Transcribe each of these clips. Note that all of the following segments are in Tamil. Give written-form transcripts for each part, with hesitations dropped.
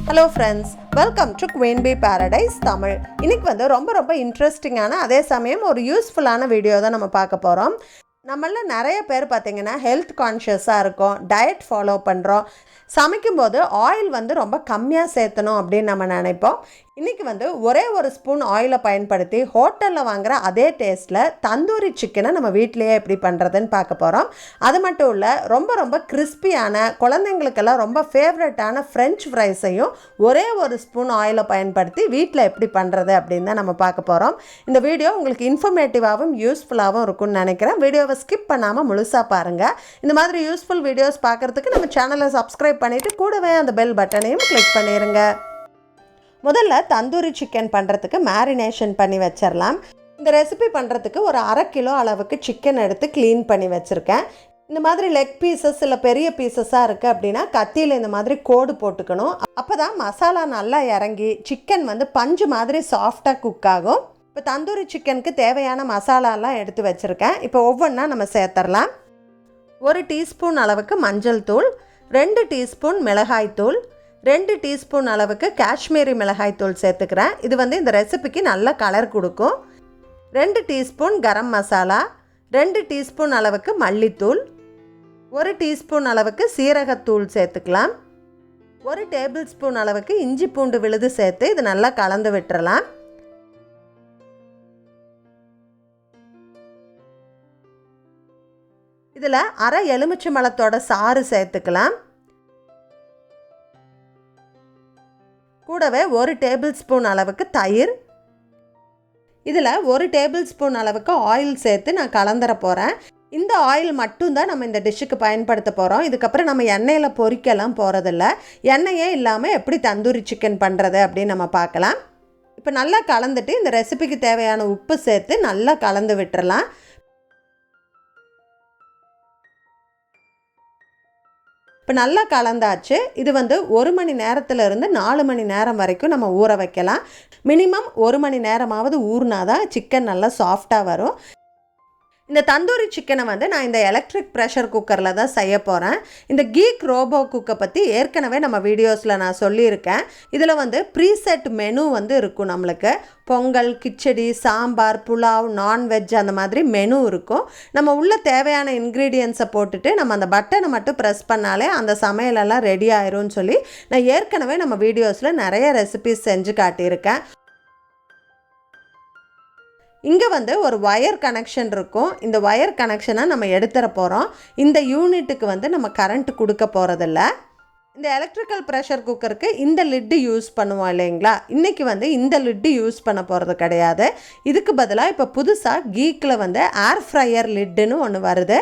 Hello friends, welcome to Queen Bee Paradise Tamil. இன்னைக்கு வந்து ரொம்ப இன்ட்ரெஸ்டிங்கான அதே சமயம் ஒரு யூஸ்ஃபுல்லான வீடியோ தான் நம்ம பார்க்க போறோம். நம்மள நிறைய பேர் பாத்தீங்கன்னா ஹெல்த் கான்ஷியஸா இருக்கோம், டயட் ஃபாலோ பண்றோம். சமைக்கும்போது ஆயில் வந்து ரொம்ப கம்மியா சேர்த்தணும் அப்படின்னு நம்ம நினைப்போம். இன்னைக்கு வந்து ஒரே ஒரு ஸ்பூன் ஆயிலை பயன்படுத்தி ஹோட்டலில் வாங்குற அதே டேஸ்ட்டில் தந்தூரி சிக்கனை நம்ம வீட்டிலேயே எப்படி பண்ணுறதுன்னு பார்க்க போகிறோம். அது மட்டும் இல்லை, ரொம்ப கிறிஸ்பியான குழந்தைங்களுக்கெல்லாம் ரொம்ப ஃபேவரட்டான ஃப்ரெஞ்ச் ஃப்ரைஸையும் ஒரே ஒரு ஸ்பூன் ஆயிலை பயன்படுத்தி வீட்டில் எப்படி பண்ணுறது அப்படின்னு தான் நம்ம பார்க்க போகிறோம். இந்த வீடியோ உங்களுக்கு இன்ஃபர்மேட்டிவாகவும் யூஸ்ஃபுல்லாகவும் இருக்கும்னு நினைக்கிறேன். வீடியோவை ஸ்கிப் பண்ணாமல் முழுசாக பாருங்கள். இந்த மாதிரி யூஸ்ஃபுல் வீடியோஸ் பார்க்குறதுக்கு நம்ம சேனலை சப்ஸ்கிரைப் பண்ணிவிட்டு கூடவே அந்த பெல் பட்டனையும் கிளிக் பண்ணிடுங்க. முதல்ல தந்தூரி சிக்கன் பண்ணுறதுக்கு மேரினேஷன் பண்ணி வச்சிடலாம். இந்த ரெசிபி பண்ணுறதுக்கு ஒரு 1/2 கிலோ அளவுக்கு சிக்கன் எடுத்து க்ளீன் பண்ணி வச்சுருக்கேன். இந்த மாதிரி லெக் பீசஸ் இல்லை பெரிய பீசஸாக இருக்குது அப்படின்னா கத்தியில் இந்த மாதிரி கோடு போட்டுக்கணும். அப்போ தான் மசாலா நல்லா இறங்கி சிக்கன் வந்து பஞ்சு மாதிரி சாஃப்டாக குக் ஆகும். இப்போ தந்தூரி சிக்கனுக்கு தேவையான மசாலாலாம் எடுத்து வச்சுருக்கேன். இப்போ ஒவ்வொன்றா நம்ம சேர்த்துடலாம். 1 டீஸ்பூன் அளவுக்கு மஞ்சள் தூள், 2 டீஸ்பூன் மிளகாய் தூள், 2 டீஸ்பூன் அளவுக்கு காஷ்மீரி மிளகாய் தூள் சேர்த்துக்கிறேன். இது வந்து இந்த ரெசிபிக்கு நல்ல கலர் கொடுக்கும். 2 டீஸ்பூன் கரம் மசாலா, 2 டீஸ்பூன் அளவுக்கு மல்லித்தூள், 1 டீஸ்பூன் அளவுக்கு சீரகத்தூள் சேர்த்துக்கலாம். 1 டேபிள் ஸ்பூன் அளவுக்கு இஞ்சி பூண்டு விழுது சேர்த்து இது நல்லா கலந்து விட்டுறலாம். இதில் 1/2 எலுமிச்சம்பழத்தோட சாறு சேர்த்துக்கலாம். கூடவே 1 டேபிள் ஸ்பூன் அளவுக்கு தயிர், இதில் 1 டேபிள் ஸ்பூன் அளவுக்கு ஆயில் சேர்த்து நான் கலந்துட போகிறேன். இந்த ஆயில் மட்டும்தான் நம்ம இந்த டிஷ்ஷுக்கு பயன்படுத்த போகிறோம். இதுக்கப்புறம் நம்ம எண்ணெயில் பொரிக்கலாம் போகிறதில்ல. எண்ணெயே இல்லாமல் எப்படி தந்தூரி சிக்கன் பண்ணுறது அப்படின்னு நம்ம பார்க்கலாம். இப்போ நல்லா கலந்துட்டு இந்த ரெசிபிக்கு தேவையான உப்பு சேர்த்து நல்லா கலந்து விட்டுறலாம். இப்போ நல்லா கலந்தாச்சு. இது வந்து 1 மணி நேரத்துலேருந்து 4 மணி நேரம் வரைக்கும் நம்ம ஊற வைக்கலாம். மினிமம் 1 மணி நேரமாவது ஊறினாதான் சிக்கன் நல்லா சாஃப்டாக வரும். இந்த தந்தூரி சிக்கனை வந்து நான் இந்த எலக்ட்ரிக் ப்ரெஷர் குக்கரில் தான் செய்ய போகிறேன். இந்த கீக் ரோபோ குக்கை பற்றி ஏற்கனவே நம்ம வீடியோஸில் நான் சொல்லியிருக்கேன். இதில் வந்து ப்ரீசெட் மெனு வந்து இருக்கும். நம்மளுக்கு பொங்கல், கிச்சடி, சாம்பார், புலாவ், நான்வெஜ் அந்த மாதிரி மெனு இருக்கும். நம்ம உள்ள தேவையான இன்க்ரீடியன்ஸை போட்டுட்டு நம்ம அந்த பட்டனை மட்டும் ப்ரெஸ் பண்ணாலே அந்த சமையலெல்லாம் ரெடி ஆயிரும்னு சொல்லி நான் ஏற்கனவே நம்ம வீடியோஸில் நிறைய ரெசிபிஸ் செஞ்சு காட்டியிருக்கேன். இங்கே வந்து ஒரு ஒயர் கனெக்ஷன் இருக்கும். இந்த ஒயர் கனெக்ஷனை நம்ம எடுத்துட போகிறோம். இந்த யூனிட்டுக்கு வந்து நம்ம கரண்ட் கொடுக்க போகிறதில்ல. இந்த எலக்ட்ரிக்கல் ப்ரெஷர் குக்கருக்கு இந்த லிட்டு யூஸ் பண்ணுவோம் இல்லைங்களா? இன்றைக்கி வந்து இந்த லிட்டு யூஸ் பண்ண போகிறது கிடையாது. இதுக்கு பதிலாக இப்போ புதுசாக கீக்கில் வந்து ஏர் ஃப்ரையர் லிட்டுன்னு ஒன்று வருது.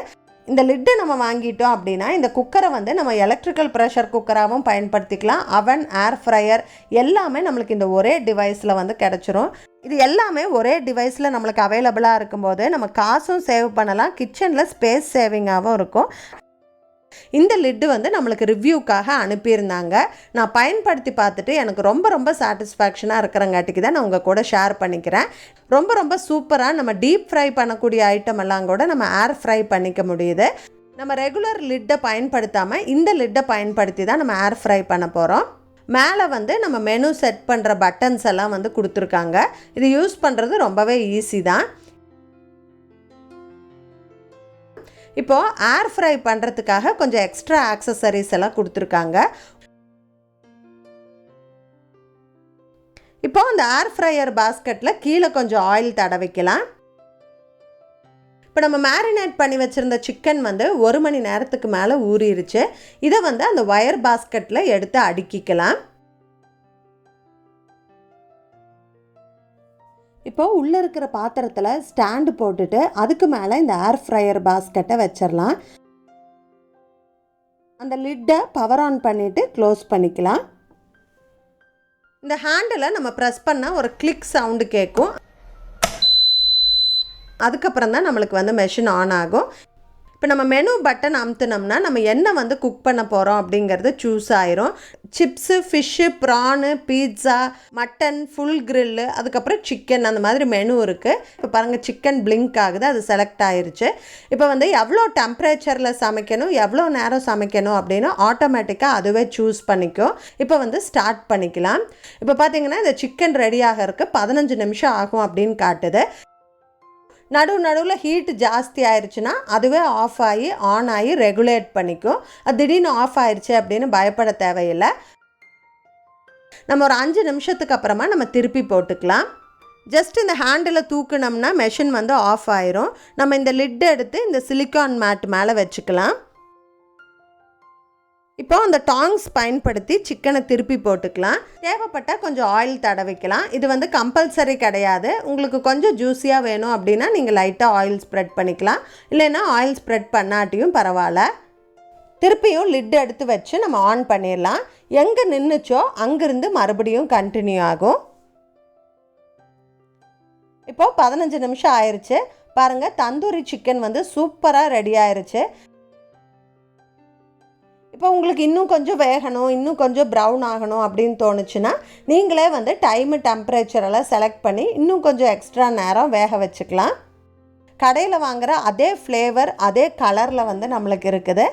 இந்த லிட்டு நம்ம வாங்கிட்டோம் அப்படின்னா இந்த குக்கரை வந்து நம்ம எலக்ட்ரிக்கல் ப்ரெஷர் குக்கராகவும் பயன்படுத்திக்கலாம். அவன், ஏர் ஃப்ரையர் எல்லாமே நம்மளுக்கு இந்த ஒரே டிவைஸில் வந்து கிடச்சிரும். இது எல்லாமே ஒரே டிவைஸில் நம்மளுக்கு அவைலபிளாக இருக்கும்போது நம்ம காசும் சேவ் பண்ணலாம், கிச்சனில் ஸ்பேஸ் சேவிங்காகவும் இருக்கும். இந்த லிட்டு வந்து நம்மளுக்கு ரிவ்யூக்காக அனுப்பியிருந்தாங்க. நான் பயன்படுத்தி பார்த்துட்டு எனக்கு ரொம்ப சாட்டிஸ்ஃபேக்ஷனாக இருக்கிறங்காட்டிக்கு தான் நான் உங்கள் கூட ஷேர் பண்ணிக்கிறேன். ரொம்ப சூப்பராக நம்ம டீப் ஃப்ரை பண்ணக்கூடிய ஐட்டம் எல்லாம் கூட நம்ம ஏர் ஃப்ரை பண்ணிக்க முடியுது. நம்ம ரெகுலர் லிட்டை பயன்படுத்தாமல் இந்த லிட்டை பயன்படுத்தி தான் நம்ம ஏர் ஃப்ரை பண்ண போகிறோம். மேலே வந்து நம்ம மெனு செட் பண்ணுற பட்டன்ஸ் எல்லாம் வந்து கொடுத்துருக்காங்க. இது யூஸ் பண்ணுறது ரொம்பவே ஈஸி தான். இப்போது ஏர் ஃப்ரை பண்ணுறதுக்காக கொஞ்சம் எக்ஸ்ட்ரா ஆக்சசரிஸ் எல்லாம் கொடுத்துருக்காங்க. இப்போ அந்த ஏர் ஃப்ரையர் பாஸ்கெட்டில் கீழே கொஞ்சம் ஆயில் தடவிக்கலாம். இப்போ நம்ம மேரினேட் பண்ணி வச்சுருந்த சிக்கன் வந்து 1 மணி நேரத்துக்கு மேலே ஊறிடுச்சு. இதை வந்து அந்த ஒயர் பாஸ்கெட்டில் எடுத்து அடுக்கிக்கலாம். இப்போது உள்ளே இருக்கிற பாத்திரத்தில் ஸ்டாண்டு போட்டுட்டு அதுக்கு மேலே இந்த ஏர் ஃப்ரையர் பாஸ்கெட்டை வச்சிடலாம். அந்த லிட்டை பவர் ஆன் பண்ணிவிட்டு க்ளோஸ் பண்ணிக்கலாம். இந்த ஹேண்டில் நம்ம ப்ரெஸ் பண்ணால் ஒரு கிளிக் சவுண்டு கேட்கும். அதுக்கப்புறம் தான் நம்மளுக்கு வந்து மெஷின் ஆன் ஆகும். இப்போ நம்ம மெனு பட்டன் அமுத்துனோம்னா நம்ம என்ன வந்து குக் பண்ண போகிறோம் அப்படிங்கிறது சூஸ் ஆயிரும். Chips, fish, prawn, pizza, mutton, full grill, அதுக்கப்புறம் சிக்கன், அந்த மாதிரி மெனு இருக்குது. இப்போ பாருங்கள் சிக்கன் பிளிங்க் ஆகுது, அது செலக்ட் ஆயிருச்சு. இப்போ வந்து எவ்வளோ டெம்பரேச்சரில் சமைக்கணும், எவ்வளோ நேரம் சமைக்கணும் அப்படின்னு ஆட்டோமேட்டிக்காக அதுவே சூஸ் பண்ணிக்கும். இப்போ வந்து ஸ்டார்ட் பண்ணிக்கலாம். இப்போ பார்த்தீங்கன்னா இந்த சிக்கன் ரெடி ஆகிறதுக்கு 15 நிமிஷம் ஆகும் அப்படின்னு காட்டுது. நடுவில் ஹீட் ஜாஸ்தி ஆயிடுச்சுன்னா அதுவே ஆஃப் ஆகி ஆன் ஆகி ரெகுலேட் பண்ணிக்கும். அது திடீர்னு ஆஃப் ஆயிடுச்சு அப்படின்னு பயப்பட தேவையில்லை. நம்ம ஒரு 5 நிமிஷத்துக்கு அப்புறமா நம்ம திருப்பி போட்டுக்கலாம். ஜஸ்ட் இந்த ஹேண்டில் தூக்குனோம்னா மெஷின் வந்து ஆஃப் ஆயிரும். நம்ம இந்த லிட் எடுத்து இந்த சிலிக்கான் மேட் மேலே வச்சுக்கலாம். இப்போ அந்த டாங்ஸ் பயன்படுத்தி சிக்கனை திருப்பி போட்டுக்கலாம். தேவைப்பட்டால் கொஞ்சம் ஆயில் தடவிக்கலாம். இது வந்து கம்பல்சரி கிடையாது. உங்களுக்கு கொஞ்சம் ஜூஸியாக வேணும் அப்படின்னா நீங்கள் லைட்டாக ஆயில் ஸ்ப்ரெட் பண்ணிக்கலாம். இல்லைன்னா ஆயில் ஸ்ப்ரெட் பண்ணாட்டியும் பரவாயில்ல. திருப்பியும் லிட் எடுத்து வச்சு நம்ம ஆன் பண்ணிடலாம். எங்கே நின்றுச்சோ அங்கேருந்து மறுபடியும் கண்டினியூ ஆகும். இப்போது 15 நிமிஷம் ஆயிடுச்சு. பாருங்கள் தந்தூரி சிக்கன் வந்து சூப்பராக ரெடி ஆயிடுச்சு. இப்போ உங்களுக்கு இன்னும் கொஞ்சம் வேகணும், இன்னும் கொஞ்சம் ப்ரௌன் ஆகணும் அப்படின்னு தோணுச்சுன்னா நீங்களே வந்து டைமு டெம்பரேச்சரெல்லாம் செலக்ட் பண்ணி இன்னும் கொஞ்சம் எக்ஸ்ட்ரா நேரம் வேக வச்சுக்கலாம். கடையில் வாங்குகிற அதே ஃப்ளேவர் அதே கலரில் வந்து நம்மளுக்கு இருக்குது.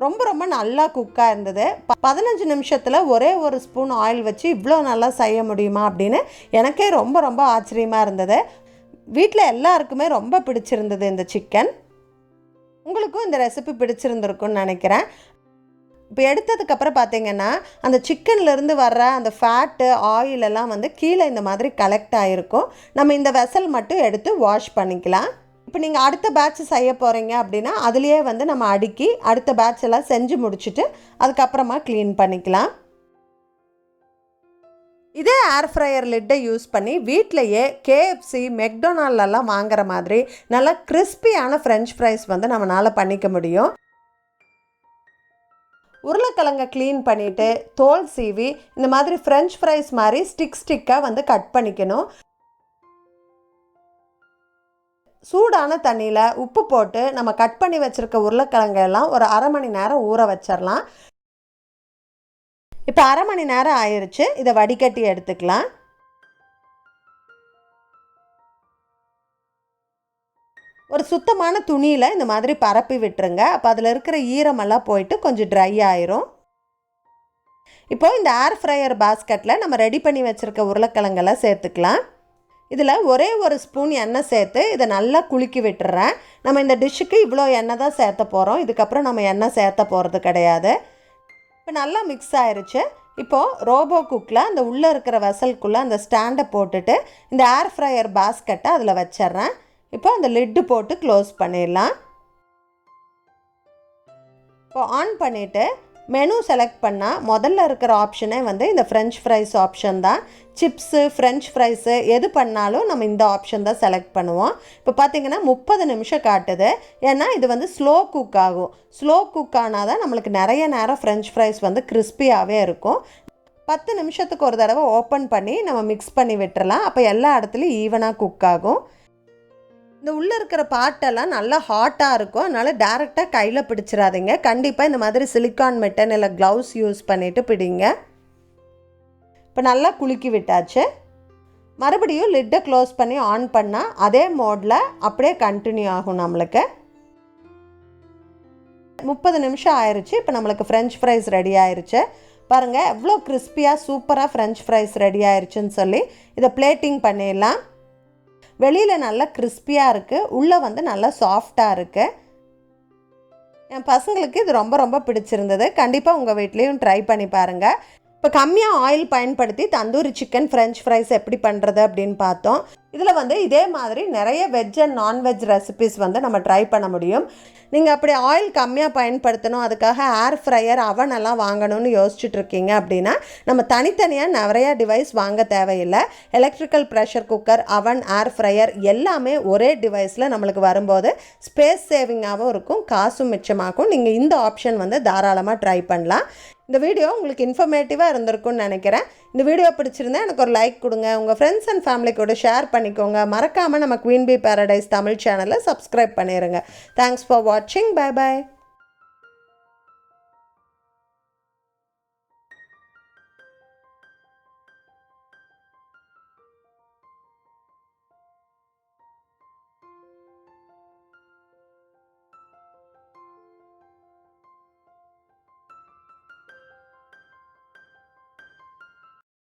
ரொம்ப நல்லா குக்காக இருந்தது. 15 நிமிஷத்தில் ஒரே ஒரு ஸ்பூன் ஆயில் வச்சு இவ்வளோ நல்லா செய்ய முடியுமா அப்படின்னு எனக்கே ரொம்ப ஆச்சரியமாக இருந்தது. வீட்டில் எல்லாருக்குமே ரொம்ப பிடிச்சிருந்தது இந்த சிக்கன். உங்களுக்கும் இந்த ரெசிபி பிடிச்சிருந்துருக்குன்னு நினைக்கிறேன். இப்போ எடுத்ததுக்கப்புறம் பார்த்தீங்கன்னா அந்த சிக்கன்லேருந்து வர்ற அந்த ஃபேட்டு ஆயிலெல்லாம் வந்து கீழே இந்த மாதிரி கலெக்ட் ஆகிருக்கும். நம்ம இந்த வெசல் மட்டும் எடுத்து வாஷ் பண்ணிக்கலாம். இப்போ நீங்கள் அடுத்த பேட்ச் செய்ய போகிறீங்க அப்படின்னா அதுலேயே வந்து நம்ம அடுக்கி அடுத்த பேட்ச் எல்லாம் செஞ்சு முடிச்சுட்டு அதுக்கப்புறமா க்ளீன் பண்ணிக்கலாம். இதே ஏர் ஃப்ரையர் லிட்டை யூஸ் பண்ணி வீட்டிலையே KFC, மெக்டொனால்ட்லாம் வாங்குற மாதிரி நல்லா கிறிஸ்பியான ஃப்ரெஞ்ச் ஃப்ரைஸ் வந்து நம்மளால் பண்ணிக்க முடியும். உருளைக்கிழங்கை க்ளீன் பண்ணிவிட்டு தோல் சீவி இந்த மாதிரி ஃப்ரெஞ்ச் ஃப்ரைஸ் மாதிரி ஸ்டிக்காக வந்து கட் பண்ணிக்கணும். சூடான தண்ணியில் உப்பு போட்டு நம்ம கட் பண்ணி வச்சுருக்க உருளைக்கிழங்கெல்லாம் ஒரு அரை மணி நேரம் ஊற வச்சிடலாம். இப்போ அரை மணி நேரம் ஆயிடுச்சு. இதை வடிகட்டி எடுத்துக்கலாம். ஒரு சுத்தமான துணியில் இந்த மாதிரி பரப்பி விட்டுருங்க. அப்போ அதில் இருக்கிற ஈரமெல்லாம் போயிட்டு கொஞ்சம் ட்ரை ஆயிரும். இப்போது இந்த ஏர் ஃப்ரையர் பாஸ்கெட்டில் நம்ம ரெடி பண்ணி வச்சுருக்க உருளைக்கிழங்கெல்லாம் சேர்த்துக்கலாம். இதில் ஒரே ஒரு ஸ்பூன் எண்ணெய் சேர்த்து இதை நல்லா குலுக்கி விட்டுறேன். நம்ம இந்த டிஷ்ஷுக்கு இவ்வளோ எண்ணெய் தான் சேர்த்த போகிறோம். இதுக்கப்புறம் நம்ம எண்ணெய் சேர்த்த போகிறது கிடையாது. இப்போ நல்லா மிக்ஸ் ஆயிடுச்சு. இப்போது ரோபோ குக்கில் அந்த உள்ளே இருக்கிற வெசலுக்குள்ளே அந்த ஸ்டாண்டை போட்டுட்டு இந்த ஏர் ஃப்ரையர் பாஸ்கெட்டை அதில் வச்சிட்றேன். இப்போ அந்த லிட்டு போட்டு க்ளோஸ் பண்ணிடலாம். இப்போ ஆன் பண்ணிவிட்டு மெனு செலக்ட் பண்ணால் முதல்ல இருக்கிற ஆப்ஷனே வந்து இந்த ஃப்ரெஞ்ச் ஃப்ரைஸ் ஆப்ஷன் தான். சிப்ஸு, ஃப்ரெஞ்ச் ஃப்ரைஸு எது பண்ணாலும் நம்ம இந்த ஆப்ஷன் தான் செலக்ட் பண்ணுவோம். இப்போ பார்த்திங்கன்னா 30 நிமிஷம் காட்டுது. ஏன்னா இது வந்து ஸ்லோ குக் ஆகும். ஸ்லோ குக் ஆனால் தான் நம்மளுக்கு நிறைய நேரம் ஃப்ரெஞ்ச் ஃப்ரைஸ் வந்து கிறிஸ்பியாகவே இருக்கும். 10 நிமிஷத்துக்கு ஒரு தடவை ஓப்பன் பண்ணி நம்ம மிக்ஸ் பண்ணி விட்டுறலாம். அப்போ எல்லா இடத்துலையும் ஈவனாக குக் ஆகும். இந்த உள்ளே இருக்கிற பாட்டெல்லாம் நல்லா ஹாட்டாக இருக்கும். அதனால் டேரெக்டாக கையில் பிடிச்சிடாதீங்க. கண்டிப்பாக இந்த மாதிரி சிலிக்கான் மெட்டன் இல்லை க்ளவுஸ் யூஸ் பண்ணிவிட்டு பிடிங்க. இப்போ நல்லா குலுக்கி விட்டாச்சு. மறுபடியும் லிட்டை க்ளோஸ் பண்ணி ஆன் பண்ணால் அதே மோடில் அப்படியே கண்டினியூ ஆகும். நம்மளுக்கு 30 நிமிஷம் ஆயிடுச்சு. இப்போ நம்மளுக்கு ஃப்ரெஞ்ச் ஃப்ரைஸ் ரெடி ஆயிடுச்சு. பாருங்கள் எவ்வளோ கிறிஸ்பியாக சூப்பராக ஃப்ரெஞ்ச் ஃப்ரைஸ் ரெடி ஆயிடுச்சுன்னு சொல்லி இதை பிளேட்டிங் பண்ணிடலாம். வெளியில் நல்லா கிறிஸ்பியாக இருக்குது, உள்ளே வந்து நல்லா சாஃப்டாக இருக்குது. என் பசங்களுக்கு இது ரொம்ப பிடிச்சிருந்தது. கண்டிப்பாக உங்கள் வீட்லேயும் ட்ரை பண்ணி பாருங்கள். இப்போ கம்மியாக ஆயில் பயன்படுத்தி தந்தூரி சிக்கன் ஃப்ரெஞ்ச் ஃப்ரைஸ் எப்படி பண்ணுறது அப்படின்னு பார்த்தோம். இதில் வந்து இதே மாதிரி நிறைய வெஜ் அண்ட் நான்வெஜ் ரெசிபிஸ் வந்து நம்ம ட்ரை பண்ண முடியும். நீங்கள் அப்படி ஆயில் கம்மியாக பயன்படுத்தணும், அதுக்காக ஏர் ஃப்ரையர் அவன் எல்லாம் வாங்கணும்னு யோசிச்சுட்ருக்கீங்க அப்படின்னா நம்ம தனித்தனியாக நிறையா டிவைஸ் வாங்க தேவையில்லை. எலக்ட்ரிக்கல் ப்ரெஷர் குக்கர், அவன், ஏர் ஃப்ரையர் எல்லாமே ஒரே டிவைஸில் நம்மளுக்கு வரும்போது ஸ்பேஸ் சேவிங்காகவும் இருக்கும், காசும் மிச்சமாகும். நீங்கள் இந்த ஆப்ஷன் வந்து தாராளமாக ட்ரை பண்ணலாம். இந்த வீடியோ உங்களுக்கு இன்ஃபர்மேட்டிவாக இருந்திருக்கும்னு நினைக்கிறேன். இந்த வீடியோ பிடிச்சிருந்தா எனக்கு ஒரு லைக் கொடுங்க. உங்கள் ஃப்ரெண்ட்ஸ் அண்ட் ஃபேமிலி கூட ஷேர் பண்ணி பண்ணிக்கோங்க. மறக்காமல் நம்ம குயின் பீ பேரடைஸ் தமிழ் சேனலை சப்ஸ்கிரைப் பண்ணிடுங்க. தேங்க்ஸ் ஃபார் வாட்சிங். Bye bye.